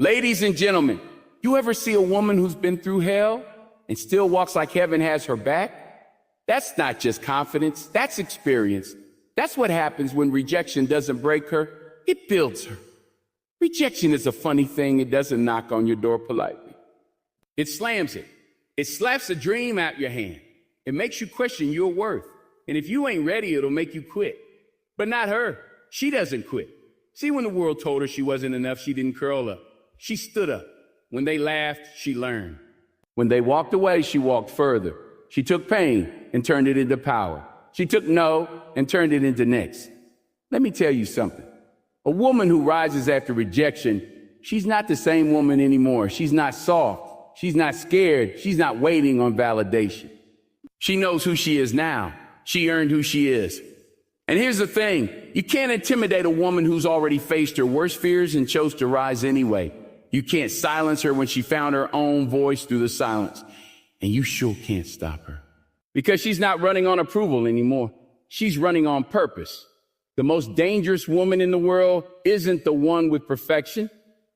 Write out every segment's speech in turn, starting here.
Ladies and gentlemen, you ever see a woman who's been through hell and still walks like heaven has her back? That's not just confidence, that's experience. That's what happens when rejection doesn't break her, it builds her. Rejection is a funny thing. It doesn't knock on your door politely. It slams it. It slaps a dream out your hand. It makes you question your worth. And if you ain't ready, it'll make you quit. But not her. She doesn't quit. See, when the world told her she wasn't enough, she didn't curl up. She stood up. When they laughed, she learned. When they walked away, she walked further. She took pain and turned it into power. She took no and turned it into next. Let me tell you something. A woman who rises after rejection, she's not the same woman anymore. She's not soft. She's not scared. She's not waiting on validation. She knows who she is now. She earned who she is. And here's the thing. You can't intimidate a woman who's already faced her worst fears and chose to rise anyway. You can't silence her when she found her own voice through the silence. And you sure can't stop her. Because she's not running on approval anymore. She's running on purpose. The most dangerous woman in the world isn't the one with perfection.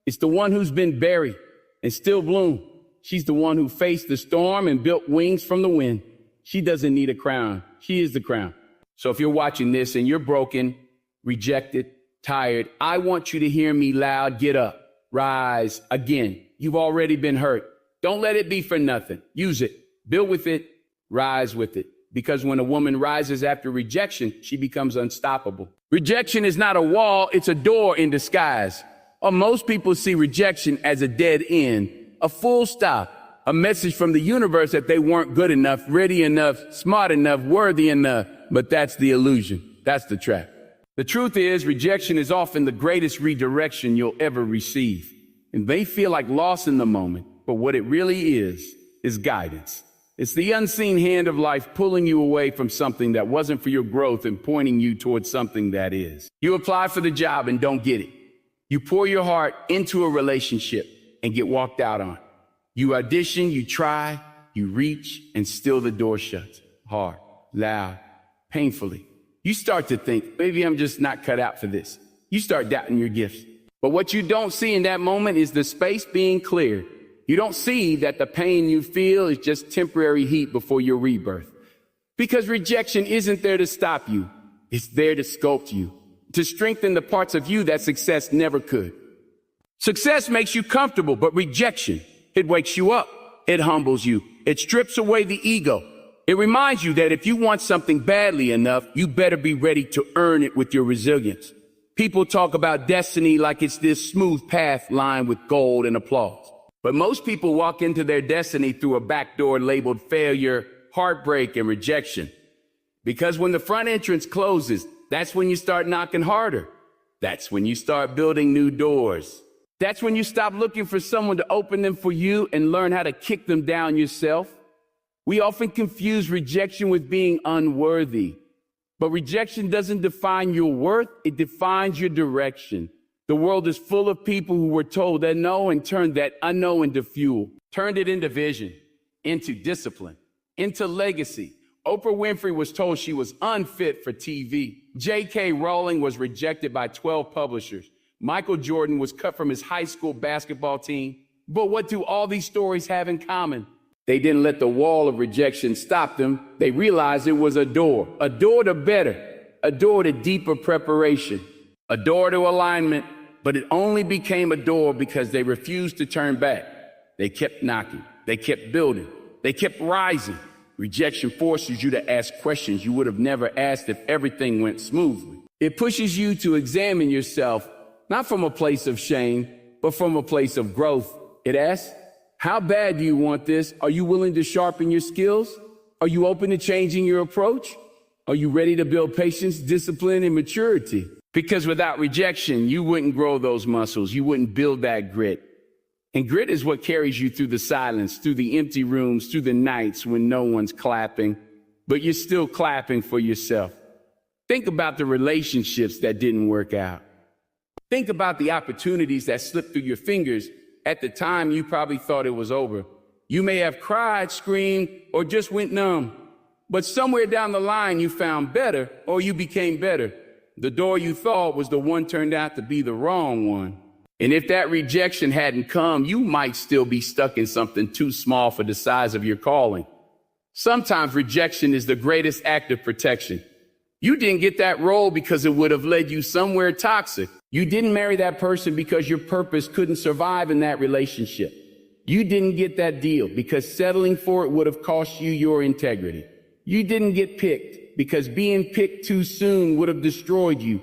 It's the one who's been buried and still bloom. She's the one who faced the storm and built wings from the wind. She doesn't need a crown. She is the crown. So if you're watching this and you're broken, rejected, tired, I want you to hear me loud. Get up, rise again. You've already been hurt. Don't let it be for nothing. Use it, build with it, rise with it. Because when a woman rises after rejection, she becomes unstoppable. Rejection is not a wall, it's a door in disguise. Or most people see rejection as a dead end, a full stop, a message from the universe that they weren't good enough, ready enough, smart enough, worthy enough. But that's the illusion. That's the trap. The truth is, rejection is often the greatest redirection you'll ever receive. And they feel like loss in the moment, but what it really is guidance. It's the unseen hand of life pulling you away from something that wasn't for your growth and pointing you towards something that is. You apply for the job and don't get it. You pour your heart into a relationship and get walked out on. You audition, you try, you reach, and still the door shuts. Hard, loud, painfully. You start to think, maybe I'm just not cut out for this. You start doubting your gifts. But what you don't see in that moment is the space being cleared. You don't see that the pain you feel is just temporary heat before your rebirth. Because rejection isn't there to stop you. It's there to sculpt you, to strengthen the parts of you that success never could. Success makes you comfortable, but rejection, it wakes you up. It humbles you. It strips away the ego. It reminds you that if you want something badly enough, you better be ready to earn it with your resilience. People talk about destiny like it's this smooth path lined with gold and applause. But most people walk into their destiny through a back door labeled failure, heartbreak, and rejection. Because when the front entrance closes, that's when you start knocking harder. That's when you start building new doors. That's when you stop looking for someone to open them for you and learn how to kick them down yourself. We often confuse rejection with being unworthy. But rejection doesn't define your worth, it defines your direction. The world is full of people who were told that no and turned that unknown into fuel, turned it into vision, into discipline, into legacy. Oprah Winfrey was told she was unfit for TV. J.K. Rowling was rejected by 12 publishers. Michael Jordan was cut from his high school basketball team. But what do all these stories have in common? They didn't let the wall of rejection stop them. They realized it was a door to better, a door to deeper preparation, a door to alignment. But it only became a door because they refused to turn back. They kept knocking. They kept building. They kept rising. Rejection forces you to ask questions you would have never asked if everything went smoothly. It pushes you to examine yourself, not from a place of shame, but from a place of growth. It asks, how bad do you want this? Are you willing to sharpen your skills? Are you open to changing your approach? Are you ready to build patience, discipline, and maturity? Because without rejection, you wouldn't grow those muscles. You wouldn't build that grit. And grit is what carries you through the silence, through the empty rooms, through the nights when no one's clapping, but you're still clapping for yourself. Think about the relationships that didn't work out. Think about the opportunities that slipped through your fingers. At the time, you probably thought it was over. You may have cried, screamed, or just went numb. But somewhere down the line, you found better, or you became better. The door you thought was the one turned out to be the wrong one. And if that rejection hadn't come, you might still be stuck in something too small for the size of your calling. Sometimes rejection is the greatest act of protection. You didn't get that role because it would have led you somewhere toxic. You didn't marry that person because your purpose couldn't survive in that relationship. You didn't get that deal because settling for it would have cost you your integrity. You didn't get picked because being picked too soon would have destroyed you.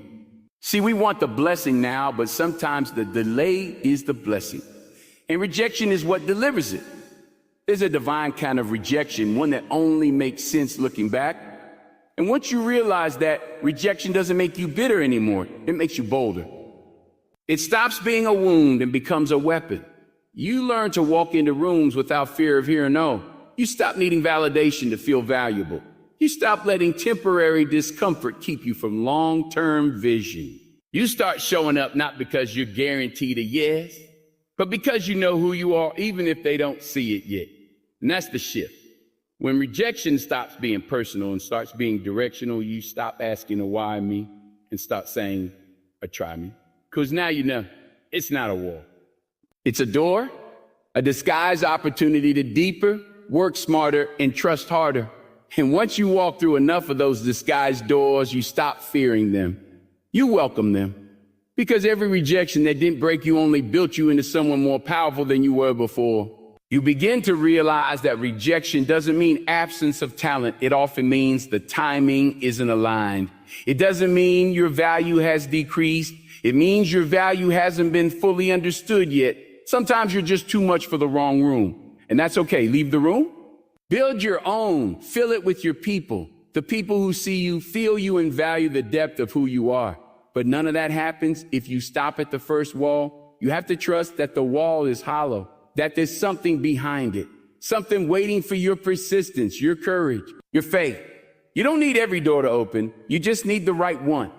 See, we want the blessing now, but sometimes the delay is the blessing. And rejection is what delivers it. There's a divine kind of rejection, one that only makes sense looking back. And once you realize that, rejection doesn't make you bitter anymore. It makes you bolder. It stops being a wound and becomes a weapon. You learn to walk into rooms without fear of hearing no. You stop needing validation to feel valuable. You stop letting temporary discomfort keep you from long-term vision. You start showing up not because you're guaranteed a yes, but because you know who you are, even if they don't see it yet. And that's the shift. When rejection stops being personal and starts being directional, you stop asking a why me and start saying a try me. Because now you know it's not a wall. It's a door, a disguised opportunity to deeper, work smarter, and trust harder. And once you walk through enough of those disguised doors, you stop fearing them. You welcome them. Because every rejection that didn't break you only built you into someone more powerful than you were before. You begin to realize that rejection doesn't mean absence of talent. It often means the timing isn't aligned. It doesn't mean your value has decreased. It means your value hasn't been fully understood yet. Sometimes you're just too much for the wrong room. And that's okay. Leave the room. Build your own. Fill it with your people. The people who see you, feel you, and value the depth of who you are. But none of that happens if you stop at the first wall. You have to trust that the wall is hollow, that there's something behind it, something waiting for your persistence, your courage, your faith. You don't need every door to open. You just need the right one.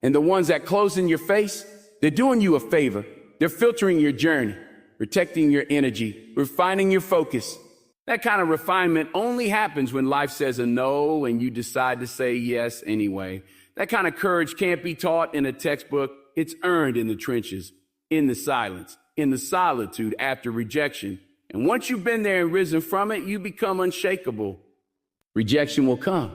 And the ones that close in your face, they're doing you a favor. They're filtering your journey, protecting your energy, refining your focus. That kind of refinement only happens when life says a no and you decide to say yes anyway. That kind of courage can't be taught in a textbook. It's earned in the trenches, in the silence, in the solitude after rejection. And once you've been there and risen from it, you become unshakable. Rejection will come.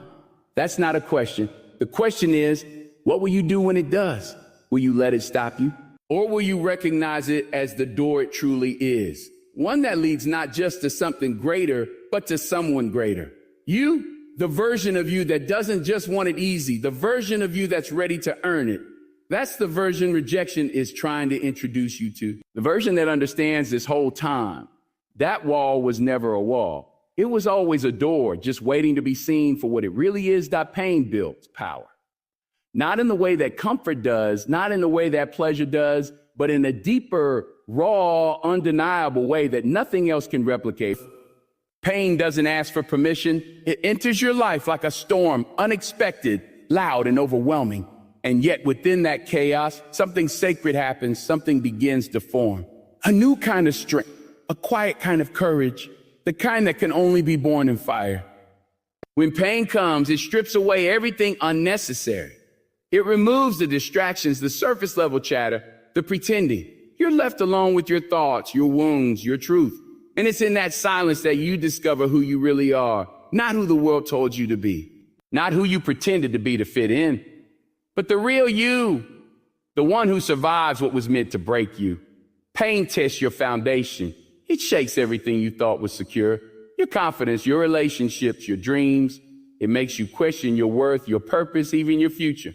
That's not a question. The question is, what will you do when it does? Will you let it stop you? Or will you recognize it as the door it truly is? One that leads not just to something greater, but to someone greater. You, the version of you that doesn't just want it easy, the version of you that's ready to earn it. That's the version rejection is trying to introduce you to. The version that understands this whole time. That wall was never a wall. It was always a door, just waiting to be seen for what it really is. That pain builds power. Not in the way that comfort does, not in the way that pleasure does, but in a deeper, raw, undeniable way that nothing else can replicate. Pain doesn't ask for permission. It enters your life like a storm, unexpected, loud, and overwhelming. And yet within that chaos, something sacred happens, something begins to form. A new kind of strength, a quiet kind of courage, the kind that can only be born in fire. When pain comes, it strips away everything unnecessary. It removes the distractions, the surface level chatter, the pretending. You're left alone with your thoughts, your wounds, your truth. And it's in that silence that you discover who you really are, not who the world told you to be, not who you pretended to be to fit in, but the real you, the one who survives what was meant to break you. Pain tests your foundation. It shakes everything you thought was secure, your confidence, your relationships, your dreams. It makes you question your worth, your purpose, even your future.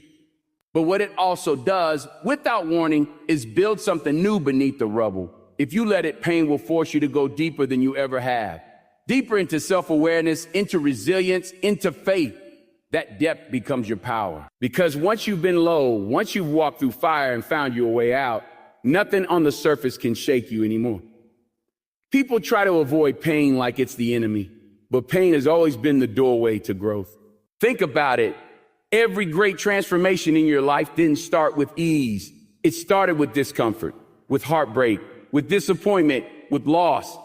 But what it also does, without warning, is build something new beneath the rubble. If you let it, pain will force you to go deeper than you ever have. Deeper into self-awareness, into resilience, into faith. That depth becomes your power. Because once you've been low, once you've walked through fire and found your way out, nothing on the surface can shake you anymore. People try to avoid pain like it's the enemy, but pain has always been the doorway to growth. Think about it. Every great transformation in your life didn't start with ease. It started with discomfort, with heartbreak, with disappointment, with loss.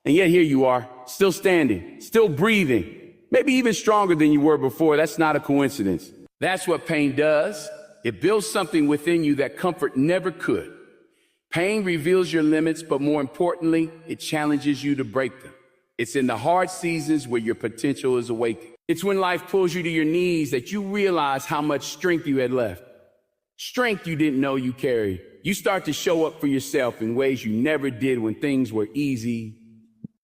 And yet here you are, still standing, still breathing, maybe even stronger than you were before. That's not a coincidence. That's what pain does. It builds something within you that comfort never could. Pain reveals your limits, but more importantly, it challenges you to break them. It's in the hard seasons where your potential is awakened. It's when life pulls you to your knees that you realize how much strength you had left. Strength you didn't know you carried. You start to show up for yourself in ways you never did when things were easy.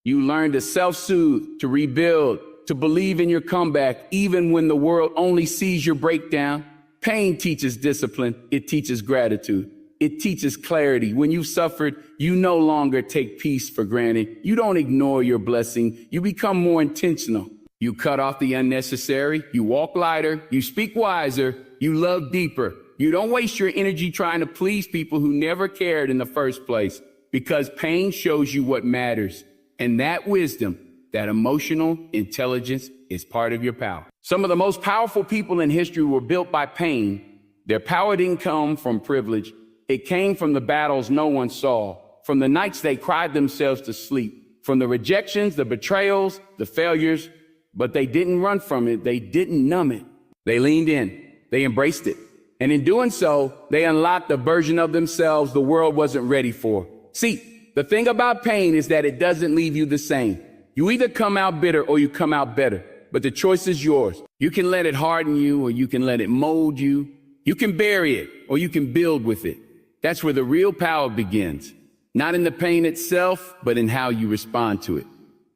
You learn to self-soothe, to rebuild, to believe in your comeback, even when the world only sees your breakdown. Pain teaches discipline. It teaches gratitude. It teaches clarity. When you've suffered, you no longer take peace for granted. You don't ignore your blessing. You become more intentional. You cut off the unnecessary. You walk lighter. You speak wiser. You love deeper. You don't waste your energy trying to please people who never cared in the first place, because pain shows you what matters. And that wisdom, that emotional intelligence, is part of your power. Some of the most powerful people in history were built by pain. Their power didn't come from privilege. It came from the battles no one saw, from the nights they cried themselves to sleep, from the rejections, the betrayals, the failures. But they didn't run from it. They didn't numb it. They leaned in. They embraced it. And in doing so, they unlocked a version of themselves the world wasn't ready for. See, the thing about pain is that it doesn't leave you the same. You either come out bitter or you come out better, but the choice is yours. You can let it harden you, or you can let it mold you. You can bury it, or you can build with it. That's where the real power begins. Not in the pain itself, but in how you respond to it.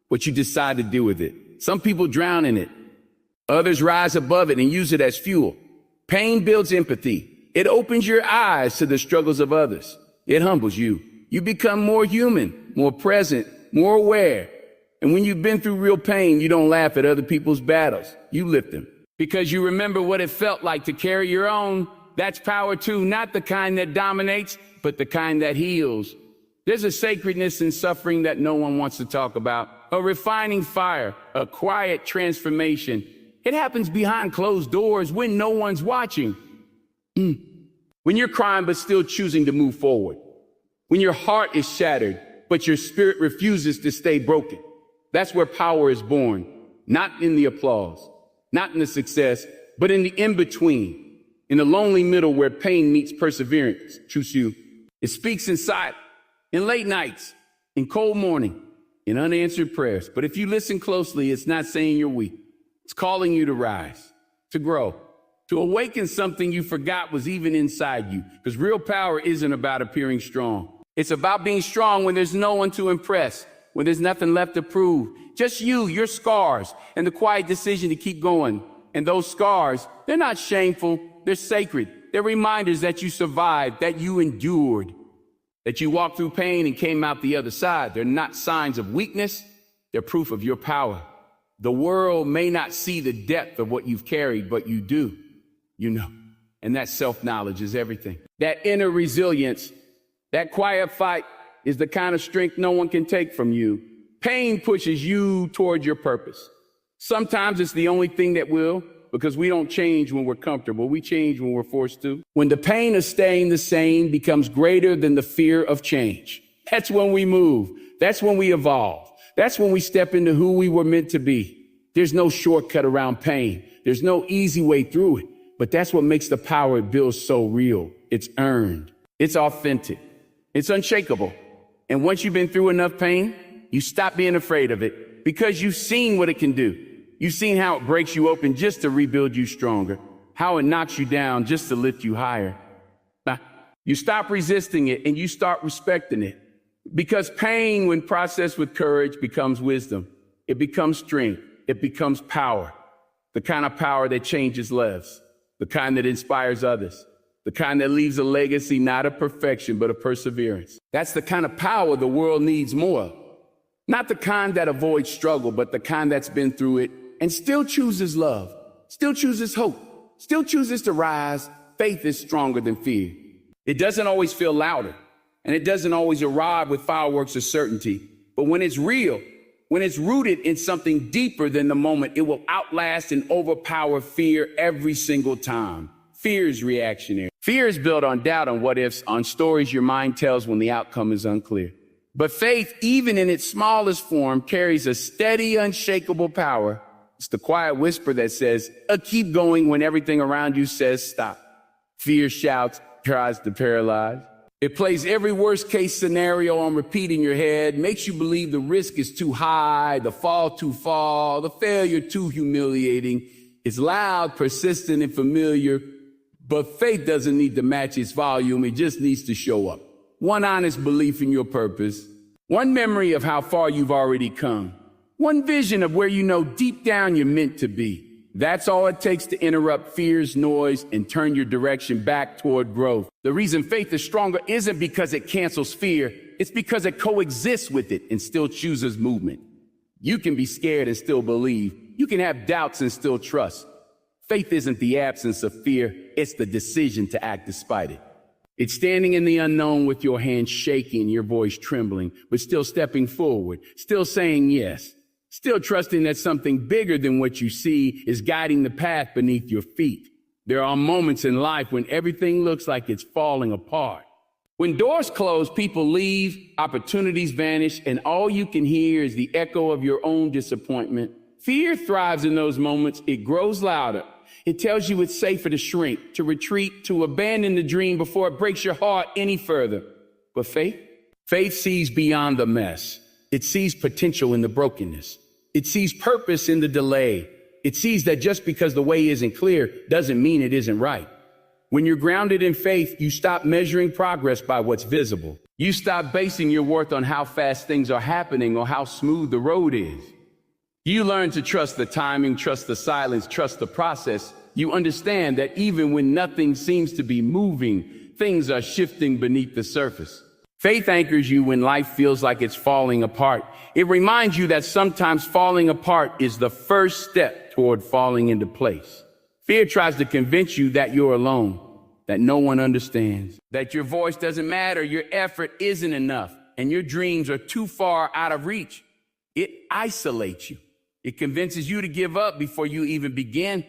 What you decide to do with it. Some people drown in it. Others rise above it and use it as fuel. Pain builds empathy. It opens your eyes to the struggles of others. It humbles you. You become more human, more present, more aware. And when you've been through real pain, you don't laugh at other people's battles. You lift them because you remember what it felt like to carry your own. That's power too, not the kind that dominates, but the kind that heals. There's a sacredness in suffering that no one wants to talk about. A refining fire, a quiet transformation. It happens behind closed doors when no one's watching. When you're crying but still choosing to move forward. When your heart is shattered, but your spirit refuses to stay broken. That's where power is born. Not in the applause, not in the success, but in the in-between. In the lonely middle where pain meets perseverance. Choose you. It speaks inside, in late nights, in cold morning, in unanswered prayers. But if you listen closely, it's not saying you're weak. It's calling you to rise, to grow, to awaken something you forgot was even inside you. Because real power isn't about appearing strong. It's about being strong when there's no one to impress, when there's nothing left to prove. Just you, your scars, and the quiet decision to keep going. And those scars, they're not shameful. They're sacred. They're reminders that you survived, that you endured, that you walked through pain and came out the other side. They're not signs of weakness. They're proof of your power. The world may not see the depth of what you've carried, but you do. You know. And that self-knowledge is everything. That inner resilience, that quiet fight is the kind of strength no one can take from you. Pain pushes you toward your purpose. Sometimes it's the only thing that will, because we don't change when we're comfortable. We change when we're forced to. When the pain of staying the same becomes greater than the fear of change, that's when we move. That's when we evolve. That's when we step into who we were meant to be. There's no shortcut around pain. There's no easy way through it. But that's what makes the power it builds so real. It's earned. It's authentic. It's unshakable. And once you've been through enough pain, you stop being afraid of it because you've seen what it can do. You've seen how it breaks you open just to rebuild you stronger, how it knocks you down just to lift you higher. You stop resisting it and you start respecting it. Because pain, when processed with courage, becomes wisdom. It becomes strength. It becomes power. The kind of power that changes lives. The kind that inspires others. The kind that leaves a legacy not of perfection, but of perseverance. That's the kind of power the world needs more of. Not the kind that avoids struggle, but the kind that's been through it and still chooses love, still chooses hope, still chooses to rise. Faith is stronger than fear. It doesn't always feel louder, and it doesn't always arrive with fireworks of certainty. But when it's real, when it's rooted in something deeper than the moment, it will outlast and overpower fear every single time. Fear is reactionary. Fear is built on doubt, on what ifs, on stories your mind tells when the outcome is unclear. But faith, even in its smallest form, carries a steady, unshakable power. It's the quiet whisper that says, keep going when everything around you says stop. Fear shouts, tries to paralyze. It plays every worst case scenario on repeat in your head, makes you believe the risk is too high, the fall too far, the failure too humiliating. It's loud, persistent, and familiar, but faith doesn't need to match its volume. It just needs to show up. One honest belief in your purpose, one memory of how far you've already come, one vision of where you know deep down you're meant to be. That's all it takes to interrupt fear's noise and turn your direction back toward growth. The reason faith is stronger isn't because it cancels fear. It's because it coexists with it and still chooses movement. You can be scared and still believe. You can have doubts and still trust. Faith isn't the absence of fear. It's the decision to act despite it. It's standing in the unknown with your hands shaking, your voice trembling, but still stepping forward, still saying yes. Still trusting that something bigger than what you see is guiding the path beneath your feet. There are moments in life when everything looks like it's falling apart. When doors close, people leave, opportunities vanish, and all you can hear is the echo of your own disappointment. Fear thrives in those moments. It grows louder. It tells you it's safer to shrink, to retreat, to abandon the dream before it breaks your heart any further. But faith sees beyond the mess. It sees potential in the brokenness. It sees purpose in the delay. It sees that just because the way isn't clear doesn't mean it isn't right. When you're grounded in faith, you stop measuring progress by what's visible. You stop basing your worth on how fast things are happening or how smooth the road is. You learn to trust the timing, trust the silence, trust the process. You understand that even when nothing seems to be moving, things are shifting beneath the surface. Faith anchors you when life feels like it's falling apart. It reminds you that sometimes falling apart is the first step toward falling into place. Fear tries to convince you that you're alone, that no one understands, that your voice doesn't matter, your effort isn't enough, and your dreams are too far out of reach. It isolates you. It convinces you to give up before you even begin.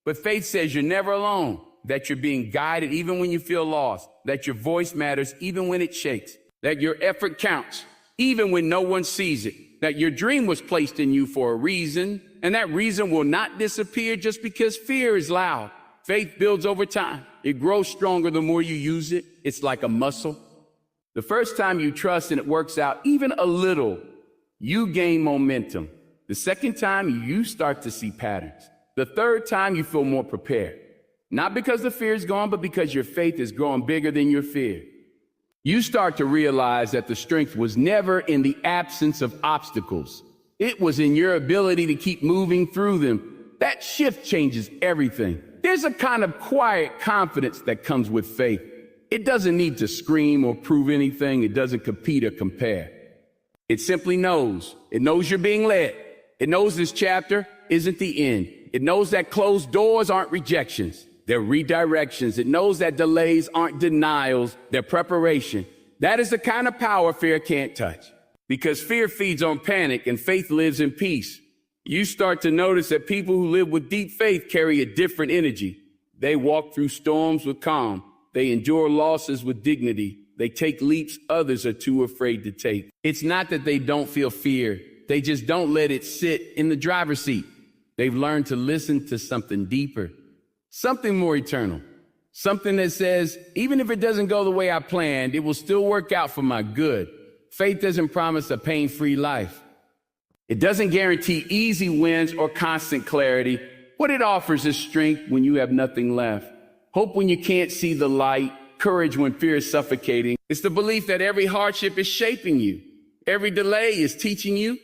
But faith says you're never alone, that you're being guided even when you feel lost, that your voice matters even when it shakes, that your effort counts even when no one sees it, that your dream was placed in you for a reason, and that reason will not disappear just because fear is loud. Faith builds over time. It grows stronger the more you use it. It's like a muscle. The first time you trust and it works out even a little, you gain momentum. The second time, you start to see patterns. The third time, you feel more prepared. Not because the fear is gone, but because your faith is growing bigger than your fear. You start to realize that the strength was never in the absence of obstacles. It was in your ability to keep moving through them. That shift changes everything. There's a kind of quiet confidence that comes with faith. It doesn't need to scream or prove anything. It doesn't compete or compare. It simply knows. It knows you're being led. It knows this chapter isn't the end. It knows that closed doors aren't rejections. They're redirections. It knows that delays aren't denials. They're preparation. That is the kind of power fear can't touch. Because fear feeds on panic and faith lives in peace. You start to notice that people who live with deep faith carry a different energy. They walk through storms with calm. They endure losses with dignity. They take leaps others are too afraid to take. It's not that they don't feel fear. They just don't let it sit in the driver's seat. They've learned to listen to something deeper, something more eternal, something that says, even if it doesn't go the way I planned, it will still work out for my good. Faith doesn't promise a pain-free life. It doesn't guarantee easy wins or constant clarity. What it offers is strength when you have nothing left, hope when you can't see the light, courage when fear is suffocating. It's the belief that every hardship is shaping you, every delay is teaching you,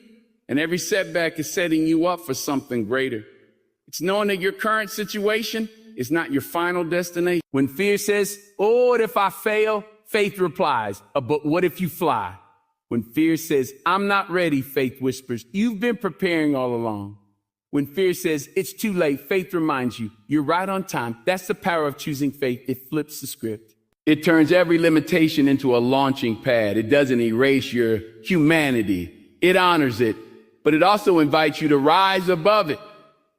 and every setback is setting you up for something greater. It's knowing that your current situation is not your final destination. When fear says, oh, what if I fail? Faith replies, but what if you fly? When fear says, I'm not ready, faith whispers, you've been preparing all along. When fear says, it's too late, faith reminds you, you're right on time. That's the power of choosing faith. It flips the script. It turns every limitation into a launching pad. It doesn't erase your humanity. It honors it, but it also invites you to rise above it.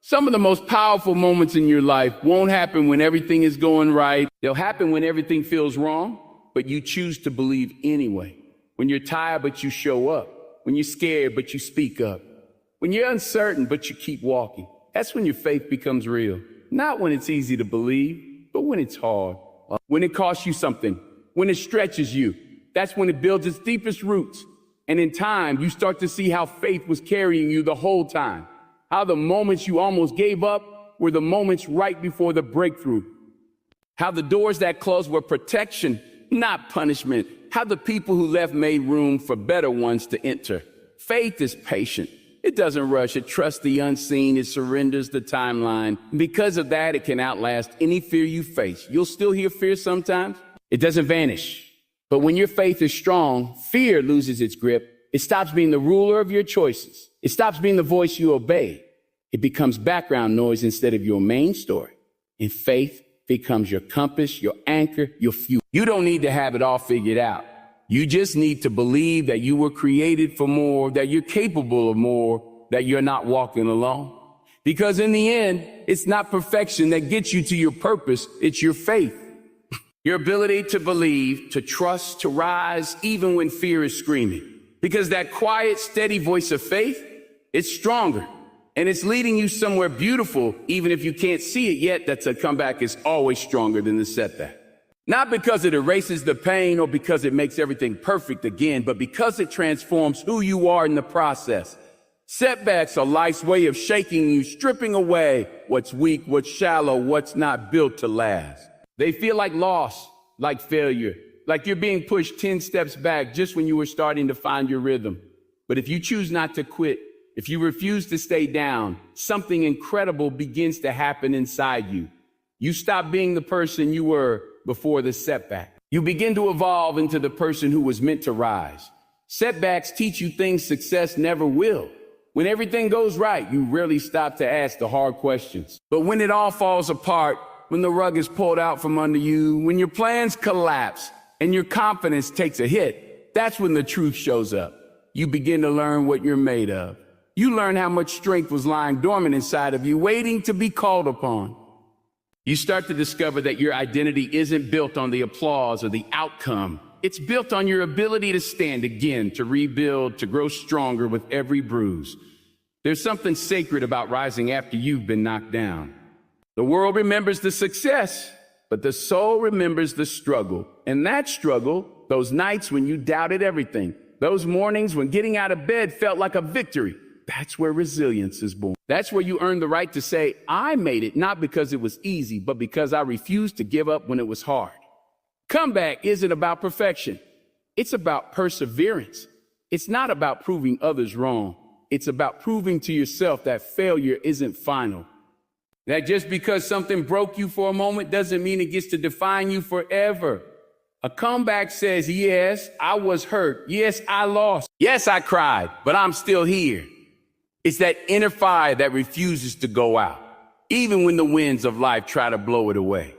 Some of the most powerful moments in your life won't happen when everything is going right. They'll happen when everything feels wrong, but you choose to believe anyway. When you're tired, but you show up. When you're scared, but you speak up. When you're uncertain, but you keep walking. That's when your faith becomes real. Not when it's easy to believe, but when it's hard. When it costs you something. when it stretches you. That's when it builds its deepest roots. And in time, you start to see how faith was carrying you the whole time. How the moments you almost gave up were the moments right before the breakthrough. How the doors that closed were protection, not punishment. How the people who left made room for better ones to enter. Faith is patient. It doesn't rush. It trusts the unseen. It surrenders the timeline. Because of that, it can outlast any fear you face. You'll still hear fear sometimes. It doesn't vanish. But when your faith is strong, fear loses its grip. It stops being the ruler of your choices. It stops being the voice you obey. It becomes background noise instead of your main story. And faith becomes your compass, your anchor, your fuel. You don't need to have it all figured out. You just need to believe that you were created for more, that you're capable of more, that you're not walking alone. Because in the end, it's not perfection that gets you to your purpose. It's your faith. Your ability to believe, to trust, to rise, even when fear is screaming. Because that quiet, steady voice of faith, it's stronger. And it's leading you somewhere beautiful, even if you can't see it yet. That's a comeback is always stronger than the setback. Not because it erases the pain or because it makes everything perfect again, but because it transforms who you are in the process. Setbacks are life's way of shaking you, stripping away what's weak, what's shallow, what's not built to last. They feel like loss, like failure, like you're being pushed 10 steps back just when you were starting to find your rhythm. But if you choose not to quit, if you refuse to stay down, something incredible begins to happen inside you. You stop being the person you were before the setback. You begin to evolve into the person who was meant to rise. Setbacks teach you things success never will. When everything goes right, you rarely stop to ask the hard questions. But when it all falls apart, when the rug is pulled out from under you, when your plans collapse and your confidence takes a hit, that's when the truth shows up. You begin to learn what you're made of. You learn how much strength was lying dormant inside of you, waiting to be called upon. You start to discover that your identity isn't built on the applause or the outcome. It's built on your ability to stand again, to rebuild, to grow stronger with every bruise. There's something sacred about rising after you've been knocked down. The world remembers the success, but the soul remembers the struggle. And that struggle, those nights when you doubted everything, those mornings when getting out of bed felt like a victory, that's where resilience is born. That's where you earn the right to say, I made it, not because it was easy, but because I refused to give up when it was hard. Comeback isn't about perfection. It's about perseverance. It's not about proving others wrong. It's about proving to yourself that failure isn't final. That just because something broke you for a moment doesn't mean it gets to define you forever. A comeback says, yes, I was hurt. Yes, I lost. Yes, I cried, but I'm still here. It's that inner fire that refuses to go out, even when the winds of life try to blow it away.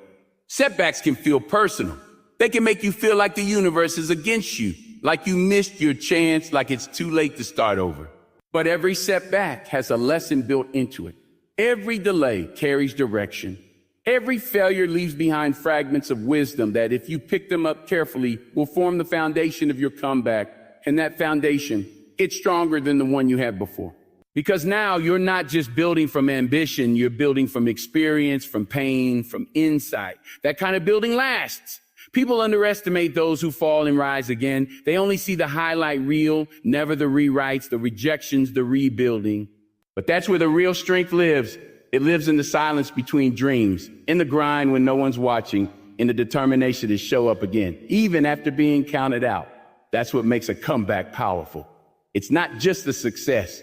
Setbacks can feel personal. They can make you feel like the universe is against you, like you missed your chance, like it's too late to start over. But every setback has a lesson built into it. Every delay carries direction. Every failure leaves behind fragments of wisdom that, if you pick them up carefully, will form the foundation of your comeback. And that foundation, it's stronger than the one you had before. Because now you're not just building from ambition, you're building from experience, from pain, from insight. That kind of building lasts. People underestimate those who fall and rise again. They only see the highlight reel, never the rewrites, the rejections, the rebuilding. But that's where the real strength lives. It lives in the silence between dreams, in the grind when no one's watching, in the determination to show up again, even after being counted out. That's what makes a comeback powerful. It's not just the success.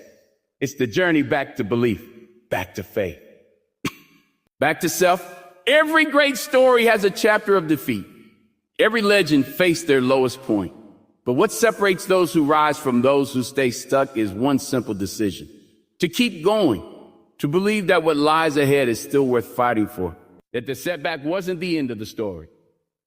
It's the journey back to belief, back to faith, back to self. Every great story has a chapter of defeat. Every legend faced their lowest point. But what separates those who rise from those who stay stuck is one simple decision: to keep going, to believe that what lies ahead is still worth fighting for, that the setback wasn't the end of the story.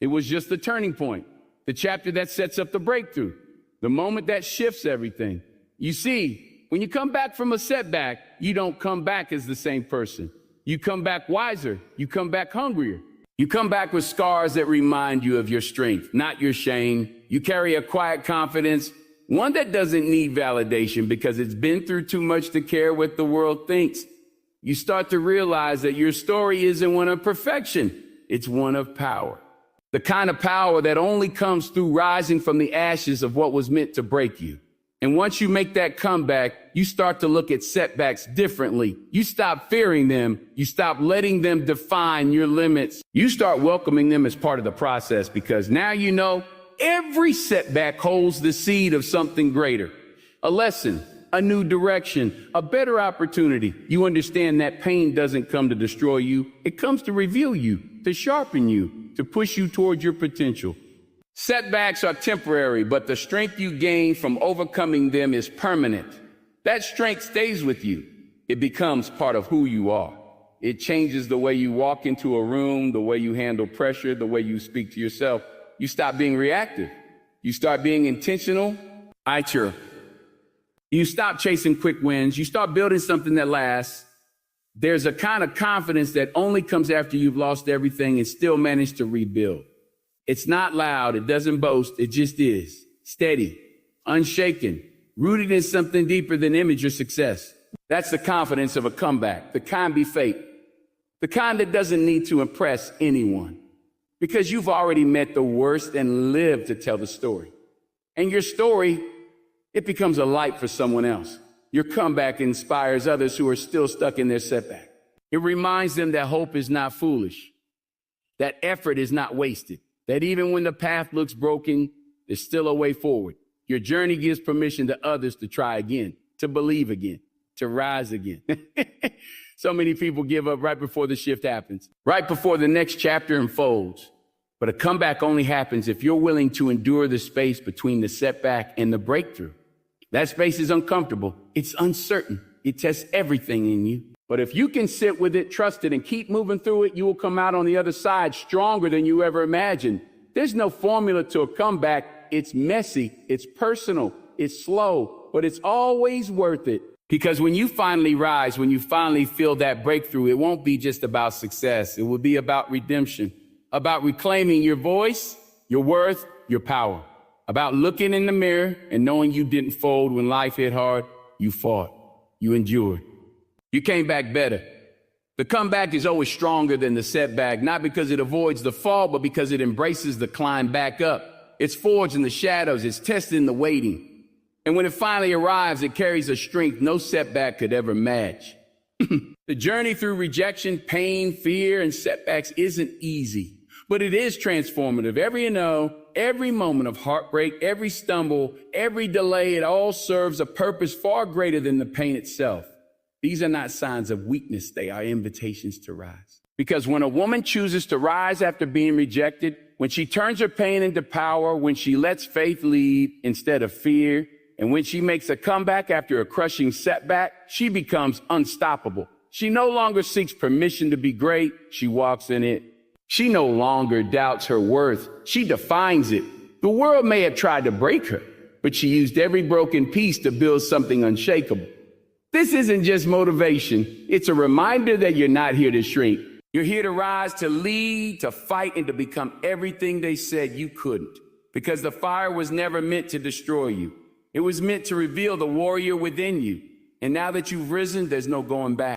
It was just the turning point, the chapter that sets up the breakthrough, the moment that shifts everything. You see, when you come back from a setback, you don't come back as the same person. You come back wiser. You come back hungrier. You come back with scars that remind you of your strength, not your shame. You carry a quiet confidence, one that doesn't need validation because it's been through too much to care what the world thinks. You start to realize that your story isn't one of perfection. It's one of power. The kind of power that only comes through rising from the ashes of what was meant to break you. And once you make that comeback, you start to look at setbacks differently. You stop fearing them. You stop letting them define your limits. You start welcoming them as part of the process, because now you know every setback holds the seed of something greater. A lesson, a new direction, a better opportunity. You understand that pain doesn't come to destroy you. It comes to reveal you, to sharpen you, to push you towards your potential. Setbacks are temporary, but the strength you gain from overcoming them is permanent. That strength stays with you. It becomes part of who you are. It changes the way you walk into a room, the way you handle pressure, the way you speak to yourself. You stop being reactive. You start being intentional. You stop chasing quick wins. You start building something that lasts. There's a kind of confidence that only comes after you've lost everything and still managed to rebuild. It's not loud. It doesn't boast. It just is steady, unshaken, rooted in something deeper than image or success. That's the confidence of a comeback, the kind be fake, the kind that doesn't need to impress anyone, because you've already met the worst and lived to tell the story. And your story, it becomes a light for someone else. Your comeback inspires others who are still stuck in their setback. It reminds them that hope is not foolish, that effort is not wasted, that even when the path looks broken, there's still a way forward. Your journey gives permission to others to try again, to believe again, to rise again. So many people give up right before the shift happens, right before the next chapter unfolds. But a comeback only happens if you're willing to endure the space between the setback and the breakthrough. That space is uncomfortable. It's uncertain. It tests everything in you. But if you can sit with it, trust it, and keep moving through it, you will come out on the other side stronger than you ever imagined. There's no formula to a comeback. It's messy, it's personal, it's slow, but it's always worth it. Because when you finally rise, when you finally feel that breakthrough, it won't be just about success. It will be about redemption, about reclaiming your voice, your worth, your power, about looking in the mirror and knowing you didn't fold when life hit hard. You fought, you endured. You came back better. The comeback is always stronger than the setback, not because it avoids the fall, but because it embraces the climb back up. It's forged in the shadows. It's tested in the waiting. And when it finally arrives, it carries a strength no setback could ever match. The journey through rejection, pain, fear, and setbacks isn't easy, but it is transformative. Every moment of heartbreak, every stumble, every delay, it all serves a purpose far greater than the pain itself. These are not signs of weakness. They are invitations to rise. Because when a woman chooses to rise after being rejected, when she turns her pain into power, when she lets faith lead instead of fear, and when she makes a comeback after a crushing setback, she becomes unstoppable. She no longer seeks permission to be great. She walks in it. She no longer doubts her worth. She defines it. The world may have tried to break her, but she used every broken piece to build something unshakable. This isn't just motivation. It's a reminder that you're not here to shrink. You're here to rise, to lead, to fight, and to become everything they said you couldn't. Because the fire was never meant to destroy you. It was meant to reveal the warrior within you. And now that you've risen, there's no going back.